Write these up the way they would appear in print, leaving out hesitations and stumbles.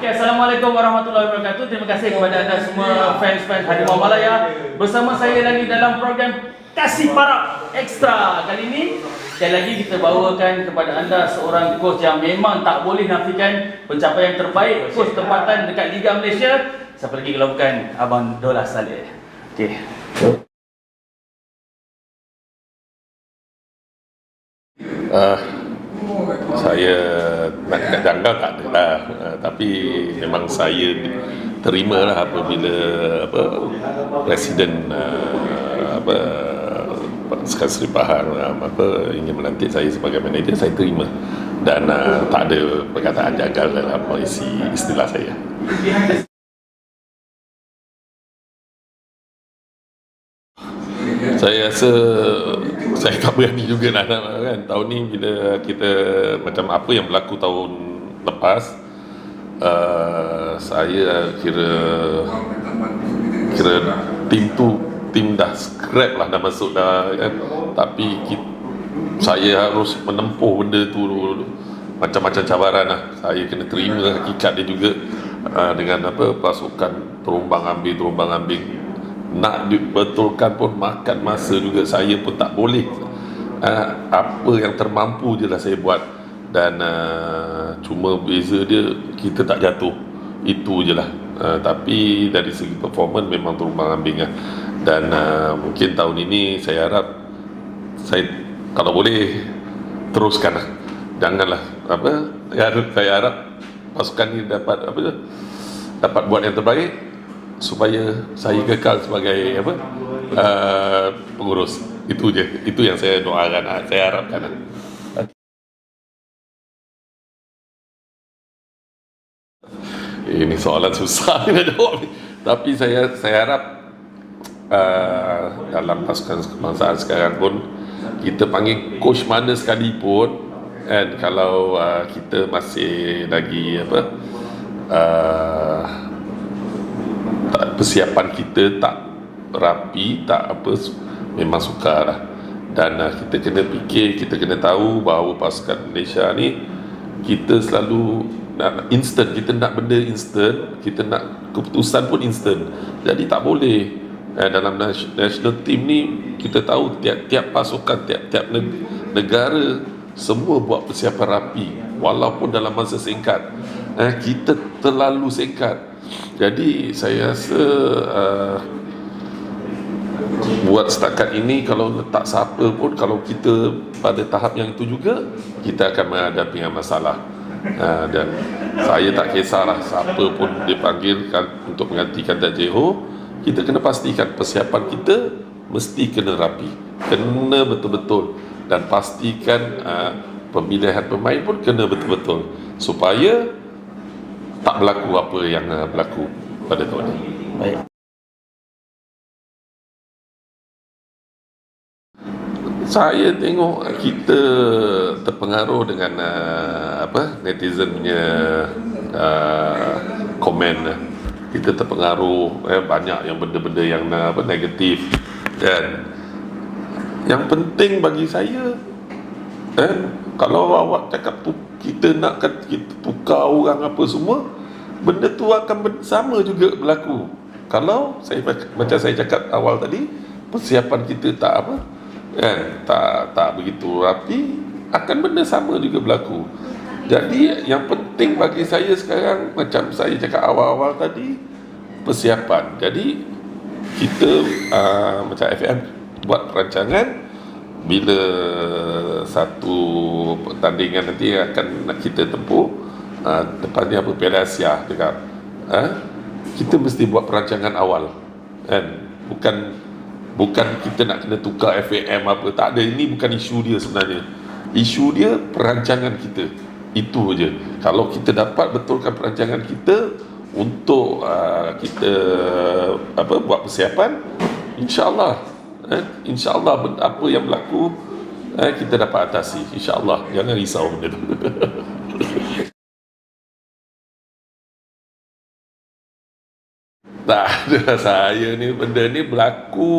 Okey, Assalamualaikum warahmatullahi wabarakatuh. Terima kasih kepada anda semua fans-fans Harimau Malaya. Bersama saya lagi dalam program Kasih Parak Extra. Kali ini, sekali lagi kita bawakan kepada anda seorang coach yang memang tak boleh nafikan pencapaian terbaik coach tempatan dekat Liga Malaysia. Siapa lagi kalau bukan Abang Dollah Saleh. Okey. Saya nak cakap janggal tak ada lah, tapi memang saya terima lah apabila Presiden Pak Sri Bahar ingin melantik saya sebagai manager. Saya terima dan tak ada perkataan janggal dalam isi istilah saya. Saya rasa saya tak berani juga nak kan. Tahun ni bila kita macam apa yang berlaku tahun lepas, saya kira tim dah scrap lah, dah masuk dah kan. Tapi saya harus menempuh benda tu macam-macam cabaran lah. Saya kena terima hakikat dia juga, dengan pasukan terumbang ambing. Nak dibetulkan pun makan masa juga. Saya pun tak boleh, apa yang termampu je lah saya buat. Dan cuma beza dia kita tak jatuh, itu je lah. Tapi dari segi performance memang terumbang ambing lah. Dan mungkin tahun ini saya harap saya kalau boleh teruskan lah. Janganlah saya harap pasukan ni dapat buat yang terbaik supaya saya kekal sebagai pengurus. Itu je, itu yang saya doakan, saya harapkan. Ini soalan susah nak jawab, tapi saya harap dalam pasukan kebangsaan sekarang pun kita panggil coach mana sekalipun, and kalau kita masih lagi persiapan kita tak rapi, memang sukar lah. Dan kita kena fikir, kita kena tahu bahawa pasukan Malaysia ni kita selalu nak instant, kita nak benda instant, kita nak keputusan pun instant. Jadi tak boleh. Dalam national team ni kita tahu tiap-tiap pasukan, tiap-tiap negara semua buat persiapan rapi walaupun dalam masa singkat. Kita terlalu singkat. Jadi saya rasa buat setakat ini, kalau letak siapa pun, kalau kita pada tahap yang itu juga, kita akan menghadapi masalah. Dan saya tak kisahlah siapa pun dipanggilkan untuk menggantikan Tan Jay Ho, kita kena pastikan persiapan kita mesti kena rapi, kena betul-betul, dan pastikan pemilihan pemain pun kena betul-betul supaya tak berlaku apa yang berlaku pada tahun ini. Baik. Saya tengok kita terpengaruh dengan netizen punya komen. Kita terpengaruh banyak yang benda-benda yang negatif. Dan yang penting bagi saya, kalau awak cakap kita tukar orang apa semua, benda tu akan sama juga berlaku. Kalau macam saya cakap awal tadi, persiapan kita tak begitu rapi, akan benda sama juga berlaku. Jadi yang penting bagi saya sekarang, macam saya cakap awal-awal tadi, persiapan. Jadi kita macam FM buat perancangan, bila satu pertandingan nanti akan kita tempuh, depannya Piala Asia dekat, kita mesti buat perancangan awal, kan? Bukan kita nak kena tukar FAM apa, tak ada. Ini bukan isu dia sebenarnya. Isu dia perancangan kita, itu je. Kalau kita dapat betulkan perancangan kita untuk kita buat persiapan, InsyaAllah apa yang berlaku kita dapat atasi, InsyaAllah. Jangan risau benda tu. Tak ada, saya ni benda ni berlaku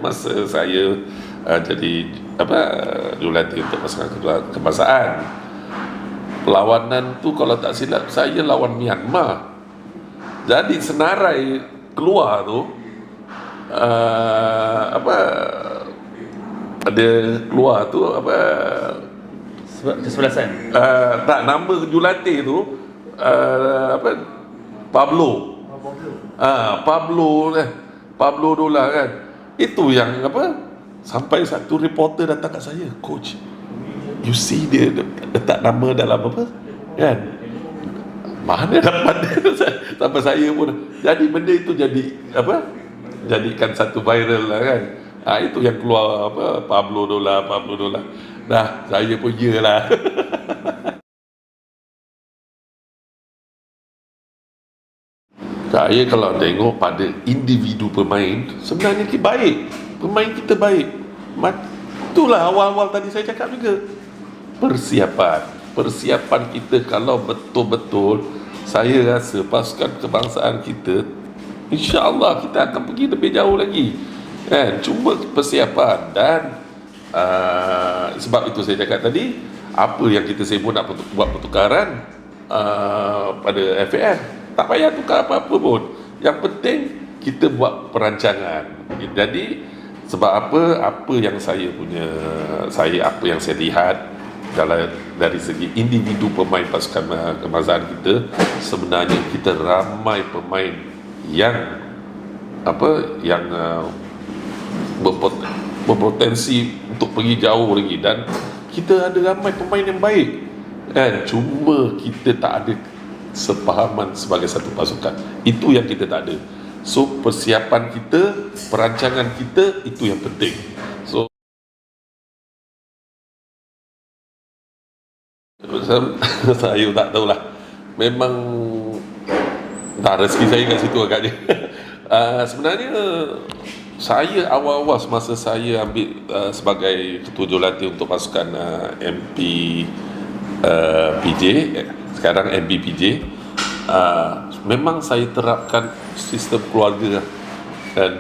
masa saya jadi jurulatih untuk pasukan kebangsaan. Perlawanan tu kalau tak silap saya lawan Myanmar. Jadi senarai keluar tu apa ada keluar tu apa Kesebelasan. tak, nama jurulatih tu apa Pablo. Pablo Dola kan. Itu yang apa, sampai satu reporter datang kat saya, coach, you see dia letak nama dalam apa kan, mana dapat sampai saya pun. Jadi benda itu jadi apa, jadikan satu viral lah kan. Itu yang keluar apa, Pablo Dola. Dah saya pun iyalah. Saya kalau tengok pada individu pemain, sebenarnya kita baik. Pemain kita baik. Itulah awal-awal tadi saya cakap juga. Persiapan kita kalau betul-betul, saya rasa pasukan kebangsaan kita, insya-Allah kita akan pergi lebih jauh lagi. Kan? Cuma persiapan dan sebab itu saya cakap tadi, apa yang kita sibuk nak buat pertukaran pada FAN, tak payah tukar apa-apa pun. Yang penting kita buat perancangan. Jadi sebab apa yang saya punya, apa yang saya lihat dari segi individu pemain pasukan kebangsaan kita, sebenarnya kita ramai pemain yang berpotensi untuk pergi jauh lagi, dan kita ada ramai pemain yang baik kan. Cuma kita tak ada sepahaman sebagai satu pasukan. Itu yang kita tak ada. So persiapan kita, perancangan kita, itu yang penting. So saya tak tahulah, memang rezeki saya kat situ agaknya. Sebenarnya saya awal-awal semasa saya ambil sebagai ketua jurulatih untuk pasukan MP PJ, sekarang MPPJ, memang saya terapkan sistem keluarga. Dan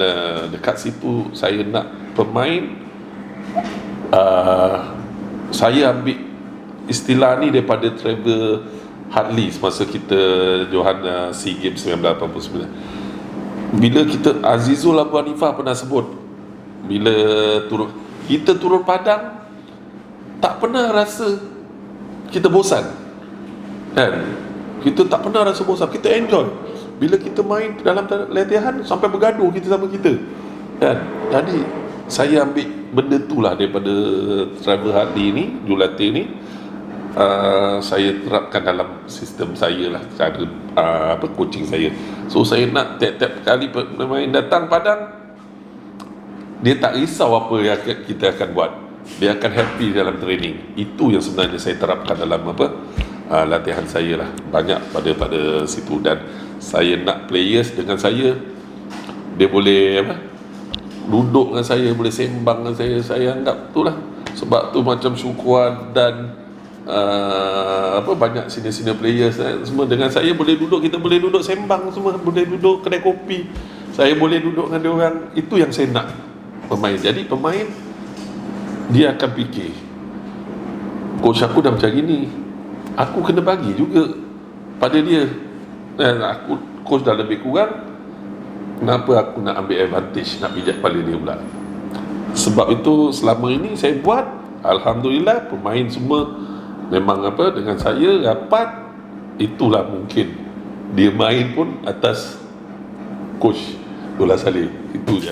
dekat situ saya nak pemain, saya ambil istilah ni daripada Trevor Hartley semasa kita Johan SEA Games 1989. Bila kita, Azizul Abu Hanifah pernah sebut, bila kita turun padang, tak pernah rasa kita bosan kan. Kita tak pernah rasa bosan, kita enjoy. Bila kita main dalam latihan sampai bergaduh kita sama kita kan. Jadi saya ambil benda tu lah daripada Trevor Hartley ni, jurulatih ni. Saya terapkan dalam sistem saya lah, cara coaching saya. So saya nak tiap-tiap kali pemain datang padang, dia tak risau apa yang kita akan buat, dia akan happy dalam training. Itu yang sebenarnya saya terapkan dalam latihan saya lah, banyak pada situ. Dan saya nak players dengan saya, dia boleh duduk dengan saya, boleh sembang dengan saya anggap tu lah. Sebab tu macam Syukwan dan banyak senior players semua dengan saya boleh duduk, kita boleh duduk sembang semua, boleh duduk kedai kopi, saya boleh duduk dengan dia orang. Itu yang saya nak pemain. Jadi pemain dia akan fikir, coach aku dah macam gini, aku kena bagi juga pada dia. Aku coach dah lebih kurang, kenapa aku nak ambil advantage, nak pijak kepala dia pula? Sebab itu selama ini saya buat, alhamdulillah pemain semua memang dengan saya rapat. Itulah mungkin dia main pun atas coach Dola Saleh. Itu je.